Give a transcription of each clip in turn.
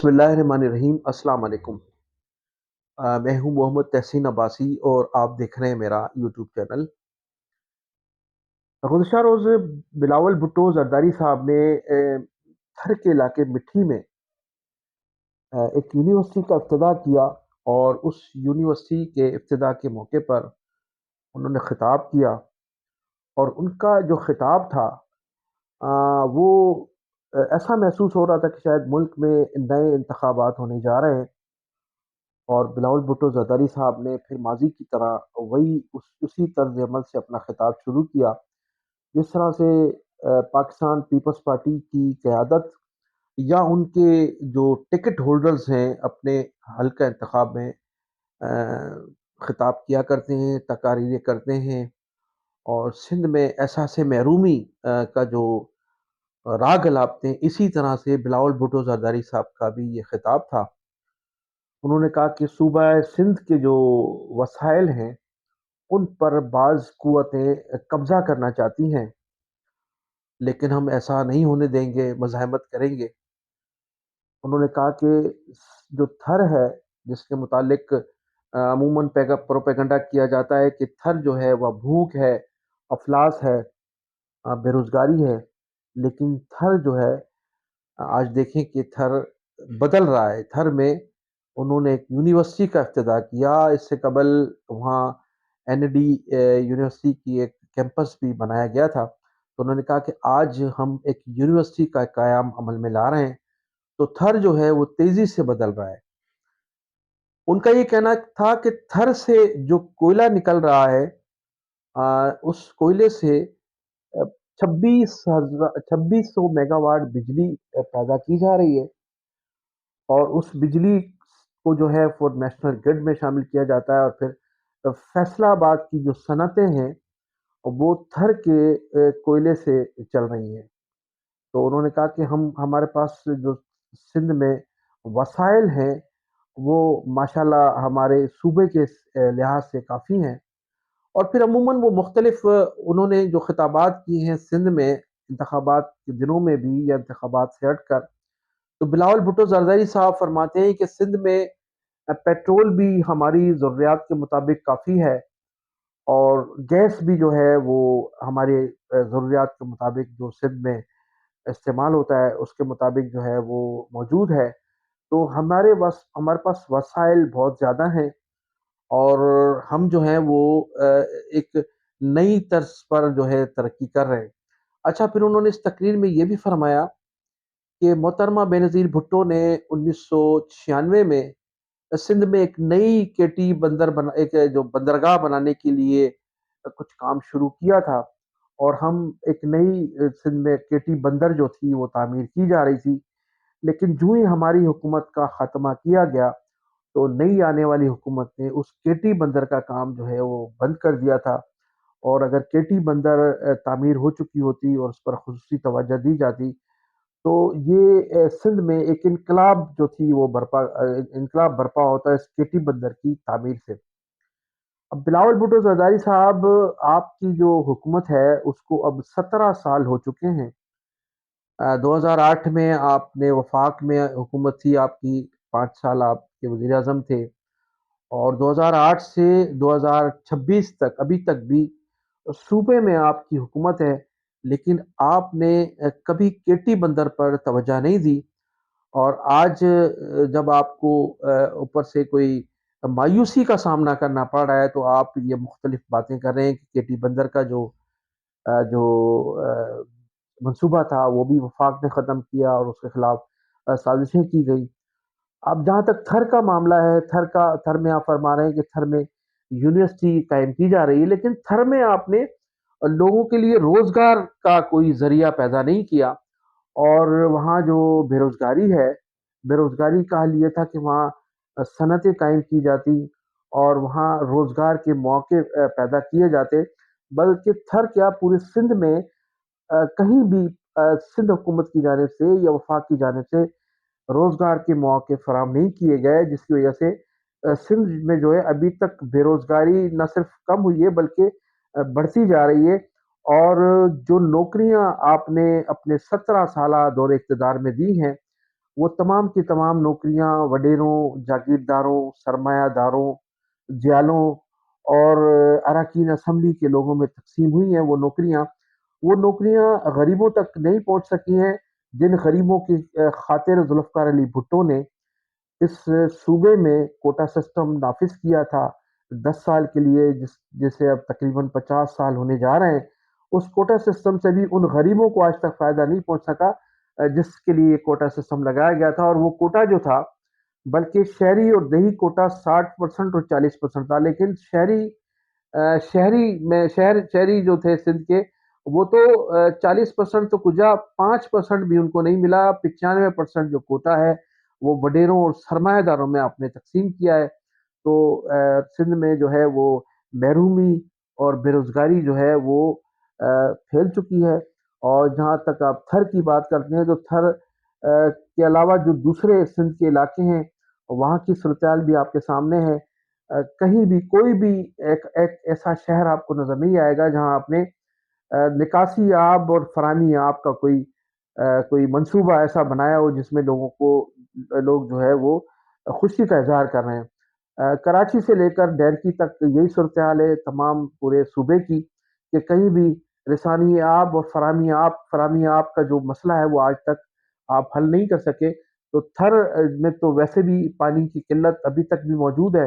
بسم اللہ الرحمن الرحیم۔ السلام علیکم۔ میں ہوں محمد تحسین عباسی اور آپ دیکھ رہے ہیں میرا یوٹیوب چینل۔ گزشتہ روز بلاول بھٹو زرداری صاحب نے تھر کے علاقے مٹھی میں ایک یونیورسٹی کا افتتاح کیا، اور اس یونیورسٹی کے افتتاح کے موقع پر انہوں نے خطاب کیا، اور ان کا جو خطاب تھا وہ ایسا محسوس ہو رہا تھا کہ شاید ملک میں نئے انتخابات ہونے جا رہے ہیں، اور بلاول بھٹو زرداری صاحب نے پھر ماضی کی طرح وہی اسی طرز عمل سے اپنا خطاب شروع کیا، جس طرح سے پاکستان پیپلز پارٹی کی قیادت یا ان کے جو ٹکٹ ہولڈرز ہیں اپنے حلقہ انتخاب میں خطاب کیا کرتے ہیں، تقاریریں کرتے ہیں، اور سندھ میں احساس محرومی کا جو راگ الاپتے ہیں، اسی طرح سے بلاول بھٹو زرداری صاحب کا بھی یہ خطاب تھا۔ انہوں نے کہا کہ صوبہ سندھ کے جو وسائل ہیں ان پر بعض قوتیں قبضہ کرنا چاہتی ہیں، لیکن ہم ایسا نہیں ہونے دیں گے، مزاحمت کریں گے۔ انہوں نے کہا کہ جو تھر ہے، جس کے متعلق عموماً پروپیگنڈا کیا جاتا ہے کہ تھر جو ہے وہ بھوک ہے، افلاس ہے، بے روزگاری ہے، لیکن تھر جو ہے آج دیکھیں کہ تھر بدل رہا ہے۔ تھر میں انہوں نے ایک یونیورسٹی کا افتتاح کیا، اس سے قبل وہاں این ڈی یونیورسٹی کی ایک کیمپس بھی بنایا گیا تھا۔ تو انہوں نے کہا کہ آج ہم ایک یونیورسٹی کا قیام عمل میں لا رہے ہیں، تو تھر جو ہے وہ تیزی سے بدل رہا ہے۔ ان کا یہ کہنا تھا کہ تھر سے جو کوئلہ نکل رہا ہے، اس کوئلے سے 2600 میگا واٹ بجلی پیدا کی جا رہی ہے، اور اس بجلی کو جو ہے وہ نیشنل گرڈ میں شامل کیا جاتا ہے، اور پھر فیصلہ آباد کی جو صنعتیں ہیں وہ تھر کے کوئلے سے چل رہی ہیں۔ تو انہوں نے کہا کہ ہمارے پاس جو سندھ میں وسائل ہیں وہ ماشاءاللہ ہمارے صوبے کے لحاظ سے کافی ہیں، اور پھر عموماً وہ مختلف انہوں نے جو خطابات کی ہیں سندھ میں انتخابات کے دنوں میں بھی یا انتخابات سے ہٹ کر، تو بلاول بھٹو زرداری صاحب فرماتے ہیں کہ سندھ میں پیٹرول بھی ہماری ضروریات کے مطابق کافی ہے، اور گیس بھی جو ہے وہ ہمارے ضروریات کے مطابق جو سندھ میں استعمال ہوتا ہے اس کے مطابق جو ہے وہ موجود ہے۔ تو ہمارے پاس وسائل بہت زیادہ ہیں، اور ہم جو ہیں وہ ایک نئی طرز پر جو ہے ترقی کر رہے ہیں۔ اچھا، پھر انہوں نے اس تقریر میں یہ بھی فرمایا کہ محترمہ بینظیر بھٹو نے 1996 میں سندھ میں ایک نئی کیٹی ایک جو بندرگاہ بنانے کے لیے کچھ کام شروع کیا تھا، اور ہم ایک نئی سندھ میں کیٹی بندر جو تھی وہ تعمیر کی جا رہی تھی، لیکن جو ہی ہماری حکومت کا خاتمہ کیا گیا تو نئی آنے والی حکومت نے اس کیٹی بندر کا کام جو ہے وہ بند کر دیا تھا، اور اگر کیٹی بندر تعمیر ہو چکی ہوتی اور اس پر خصوصی توجہ دی جاتی تو یہ سندھ میں ایک انقلاب جو تھی وہ انقلاب برپا ہوتا ہے اس کیٹی بندر کی تعمیر سے۔ اب بلاول بھٹو زرداری صاحب، آپ کی جو حکومت ہے اس کو اب 17 سال ہو چکے ہیں۔ 2008 میں آپ نے وفاق میں حکومت تھی آپ کی، 5 سال آپ کے وزیر اعظم تھے، اور 2008 سے 2026 تک ابھی تک بھی صوبے میں آپ کی حکومت ہے، لیکن آپ نے کبھی کیٹی بندر پر توجہ نہیں دی، اور آج جب آپ کو اوپر سے کوئی مایوسی کا سامنا کرنا پڑ رہا ہے تو آپ یہ مختلف باتیں کر رہے ہیں کہ کیٹی بندر کا جو منصوبہ تھا وہ بھی وفاق نے ختم کیا، اور اس کے خلاف سازشیں کی گئی۔ اب جہاں تک تھر کا معاملہ ہے، تھر میں آپ فرما رہے ہیں کہ تھر میں یونیورسٹی قائم کی جا رہی ہے، لیکن تھر میں آپ نے لوگوں کے لیے روزگار کا کوئی ذریعہ پیدا نہیں کیا، اور وہاں جو بے روزگاری ہے، بے روزگاری کا حل یہ تھا کہ وہاں صنعتیں قائم کی جاتی اور وہاں روزگار کے موقع پیدا کیے جاتے، بلکہ تھر کیا پورے سندھ میں کہیں بھی سندھ حکومت کی جانب سے یا وفاق کی جانب سے روزگار کے مواقع فراہم نہیں کیے گئے، جس کی وجہ سے سندھ میں جو ہے ابھی تک بے روزگاری نہ صرف کم ہوئی ہے بلکہ بڑھتی جا رہی ہے، اور جو نوکریاں آپ نے اپنے 17 سالہ دور اقتدار میں دی ہیں وہ تمام کی تمام نوکریاں وڈیروں، جاگیرداروں، سرمایہ داروں، جیالوں اور اراکین اسمبلی کے لوگوں میں تقسیم ہوئی ہیں۔ وہ نوکریاں غریبوں تک نہیں پہنچ سکی ہیں، جن غریبوں کی خاطر ذوالفقار علی بھٹو نے اس صوبے میں کوٹا سسٹم نافذ کیا تھا 10 سال کے لیے، جسے اب تقریباً 50 سال ہونے جا رہے ہیں۔ اس کوٹا سسٹم سے بھی ان غریبوں کو آج تک فائدہ نہیں پہنچ سکا جس کے لیے کوٹا سسٹم لگایا گیا تھا۔ اور وہ کوٹا جو تھا، بلکہ شہری اور دیہی کوٹا 60% اور 40% تھا، لیکن شہری جو تھے سندھ کے، وہ تو 40% تو کجا 5% بھی ان کو نہیں ملا۔ 95% جو کوٹا ہے وہ وڈیروں اور سرمایہ داروں میں آپ نے تقسیم کیا ہے۔ تو سندھ میں جو ہے وہ محرومی اور بے روزگاری جو ہے وہ پھیل چکی ہے۔ اور جہاں تک آپ تھر کی بات کرتے ہیں، تو تھر کے علاوہ جو دوسرے سندھ کے علاقے ہیں، وہاں کی صورتحال بھی آپ کے سامنے ہے۔ کہیں بھی کوئی بھی ایک ایسا شہر آپ کو نظر نہیں آئے گا جہاں آپ نے نکاسی آب اور فراہمی آب کا کوئی منصوبہ ایسا بنایا ہو جس میں لوگ جو ہے وہ خوشی کا اظہار کر رہے ہیں۔ کراچی سے لے کر ڈیرکی تک یہی صورتحال ہے تمام پورے صوبے کی، کہ کہیں بھی رسانی آب اور فراہمی آب کا جو مسئلہ ہے وہ آج تک آپ حل نہیں کر سکے۔ تو تھر میں تو ویسے بھی پانی کی قلت ابھی تک بھی موجود ہے۔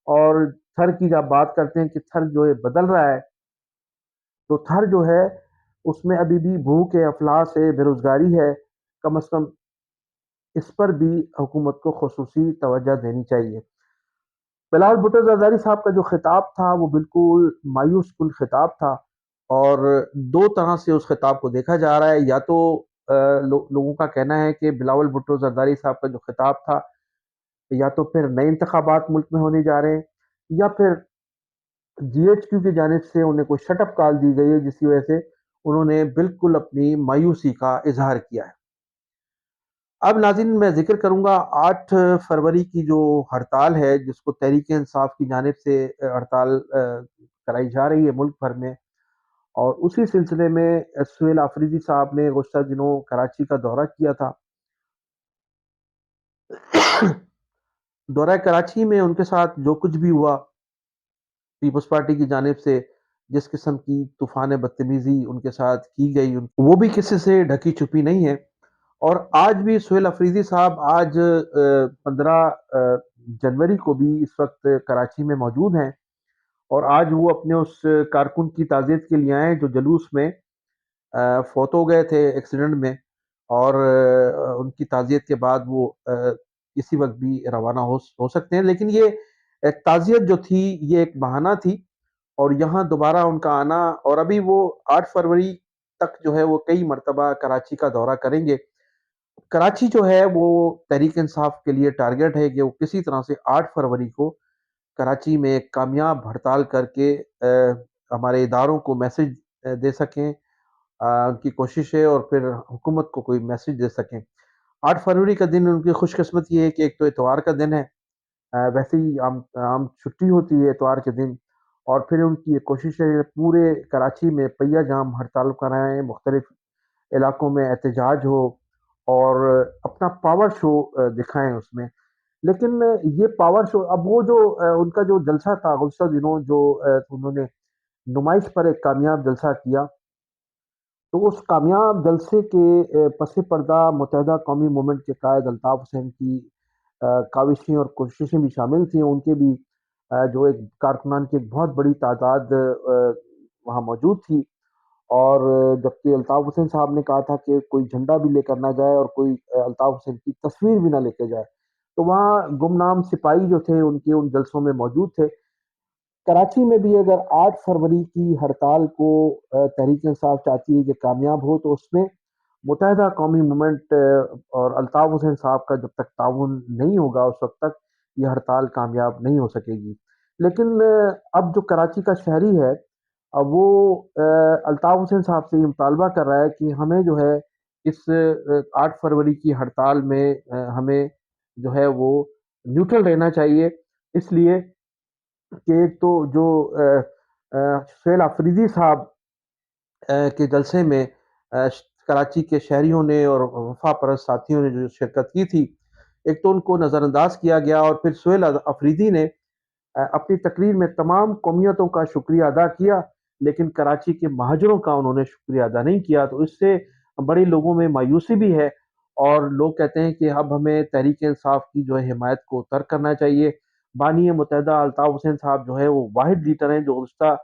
اور تھر کی جب بات کرتے ہیں کہ تھر جو ہے بدل رہا ہے، تو تھر جو ہے اس میں ابھی بھی بھوک ہے، افلاس ہے، بے روزگاری ہے۔ کم از کم اس پر بھی حکومت کو خصوصی توجہ دینی چاہیے۔ بلال بھٹو زرداری صاحب کا جو خطاب تھا وہ بالکل مایوس کن خطاب تھا، اور دو طرح سے اس خطاب کو دیکھا جا رہا ہے۔ یا تو لوگوں کا کہنا ہے کہ بلاول بھٹو زرداری صاحب کا جو خطاب تھا، یا تو پھر نئے انتخابات ملک میں ہونے جا رہے ہیں، یا پھر جی ایچ کیو کی جانب سے انہیں کوئی شٹ اپ کال دی گئی ہے جس کی وجہ سے انہوں نے بالکل اپنی مایوسی کا اظہار کیا ہے۔ اب ناظرین میں ذکر کروں گا 8 فروری کی جو ہڑتال ہے، جس کو تحریک انصاف کی جانب سے ہڑتال کرائی جا رہی ہے ملک بھر میں، اور اسی سلسلے میں سہیل آفریدی صاحب نے گزشتہ دنوں کراچی کا دورہ کیا تھا۔ دورہ کراچی میں ان کے ساتھ جو کچھ بھی ہوا، پیپلز پارٹی کی جانب سے جس قسم کی طوفان بدتمیزی ان کے ساتھ کی گئی، وہ بھی کسی سے ڈھکی چھپی نہیں ہے۔ اور آج بھی سہیل افریدی صاحب آج 15 جنوری کو بھی اس وقت کراچی میں موجود ہیں، اور آج وہ اپنے اس کارکن کی تعزیت کے لیے آئے جو جلوس میں فوت ہو گئے تھے ایکسیڈنٹ میں، اور ان کی تعزیت کے بعد وہ کسی وقت بھی روانہ ہو سکتے ہیں۔ لیکن یہ ایک تعزیت جو تھی یہ ایک بہانہ تھی، اور یہاں دوبارہ ان کا آنا، اور ابھی وہ 8 فروری تک جو ہے وہ کئی مرتبہ کراچی کا دورہ کریں گے۔ کراچی جو ہے وہ تحریک انصاف کے لیے ٹارگٹ ہے کہ وہ کسی طرح سے 8 فروری کو کراچی میں ایک کامیاب ہڑتال کر کے ہمارے اداروں کو میسج دے سکیں، ان کی کوشش ہے، اور پھر حکومت کو کوئی میسج دے سکیں۔ 8 فروری کا دن ان کی خوش قسمتی یہ ہے کہ ایک تو اتوار کا دن ہے، ویسے ہی عام چھٹی ہوتی ہے اتوار کے دن، اور پھر ان کی یہ کوشش ہے کہ پورے کراچی میں پہیہ جام ہڑتال کرائیں، مختلف علاقوں میں احتجاج ہو، اور اپنا پاور شو دکھائیں اس میں۔ لیکن یہ پاور شو، اب وہ جو ان کا جو جلسہ تھا گزشتہ دنوں، جو انہوں نے نمائش پر ایک کامیاب جلسہ کیا، تو اس کامیاب جلسے کے پس پردہ متحدہ قومی موومنٹ کے قائد الطاف حسین کی کاوشیں اور کوششیں بھی شامل تھیں۔ ان کے بھی جو ایک کارکنان کی ایک بہت بڑی تعداد وہاں موجود تھی، اور جبکہ الطاف حسین صاحب نے کہا تھا کہ کوئی جھنڈا بھی لے کر نہ جائے اور کوئی الطاف حسین کی تصویر بھی نہ لے کے جائے، تو وہاں گمنام سپاہی جو تھے ان کے ان جلسوں میں موجود تھے۔ کراچی میں بھی اگر 8 فروری کی ہڑتال کو تحریک انصاف چاہتی ہے کہ کامیاب ہو، تو اس میں متحدہ قومی موومنٹ اور الطاف حسین صاحب کا جب تک تعاون نہیں ہوگا اس وقت تک یہ ہڑتال کامیاب نہیں ہو سکے گی۔ لیکن اب جو کراچی کا شہری ہے، اب وہ الطاف حسین صاحب سے یہ مطالبہ کر رہا ہے کہ ہمیں جو ہے اس 8 فروری کی ہڑتال میں ہمیں جو ہے وہ نیوٹرل رہنا چاہیے، اس لیے کہ ایک تو جو سہیل آفریدی صاحب کے جلسے میں کراچی کے شہریوں نے اور وفا پرست ساتھیوں نے جو شرکت کی تھی، ایک تو ان کو نظر انداز کیا گیا، اور پھر سہیل افریدی نے اپنی تقریر میں تمام قومیتوں کا شکریہ ادا کیا، لیکن کراچی کے مہاجروں کا انہوں نے شکریہ ادا نہیں کیا۔ تو اس سے بڑے لوگوں میں مایوسی بھی ہے، اور لوگ کہتے ہیں کہ اب ہمیں تحریک انصاف کی جو ہے حمایت کو ترک کرنا چاہیے۔ بانی متحدہ الطاف حسین صاحب جو ہے وہ واحد لیڈر ہیں جو گزشتہ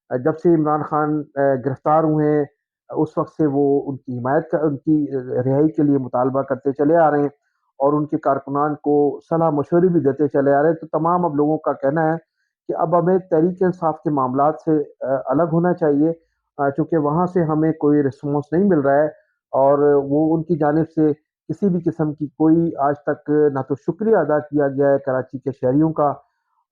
جب سے عمران خان گرفتار ہوئے ہیں اس وقت سے وہ ان کی حمایت کا، ان کی رہائی کے لیے مطالبہ کرتے چلے آ رہے ہیں، اور ان کے کارکنان کو صلاح مشورے بھی دیتے چلے آ رہے ہیں۔ تو تمام اب لوگوں کا کہنا ہے کہ اب ہمیں تحریک انصاف کے معاملات سے الگ ہونا چاہیے، چونکہ وہاں سے ہمیں کوئی رسپانس نہیں مل رہا ہے، اور وہ ان کی جانب سے کسی بھی قسم کی کوئی آج تک نہ تو شکریہ ادا کیا گیا ہے کراچی کے شہریوں کا،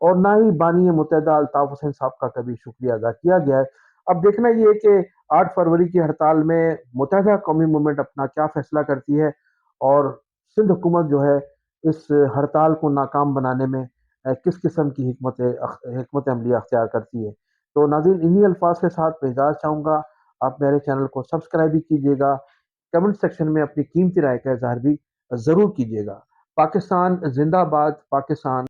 اور نہ ہی بانی متحدہ الطاف حسین صاحب کا کبھی شکریہ ادا کیا گیا ہے۔ اب دیکھنا یہ ہے کہ 8 فروری کی ہڑتال میں متحدہ قومی موومنٹ اپنا کیا فیصلہ کرتی ہے، اور سندھ حکومت جو ہے اس ہڑتال کو ناکام بنانے میں کس قسم کی حکمت عملی اختیار کرتی ہے۔ تو ناظرین، انہی الفاظ کے ساتھ میں اجازت چاہوں گا، آپ میرے چینل کو سبسکرائب بھی کیجیے گا، کمنٹ سیکشن میں اپنی قیمتی رائے کا اظہار بھی ضرور کیجیے گا۔ پاکستان زندہ باد، پاکستان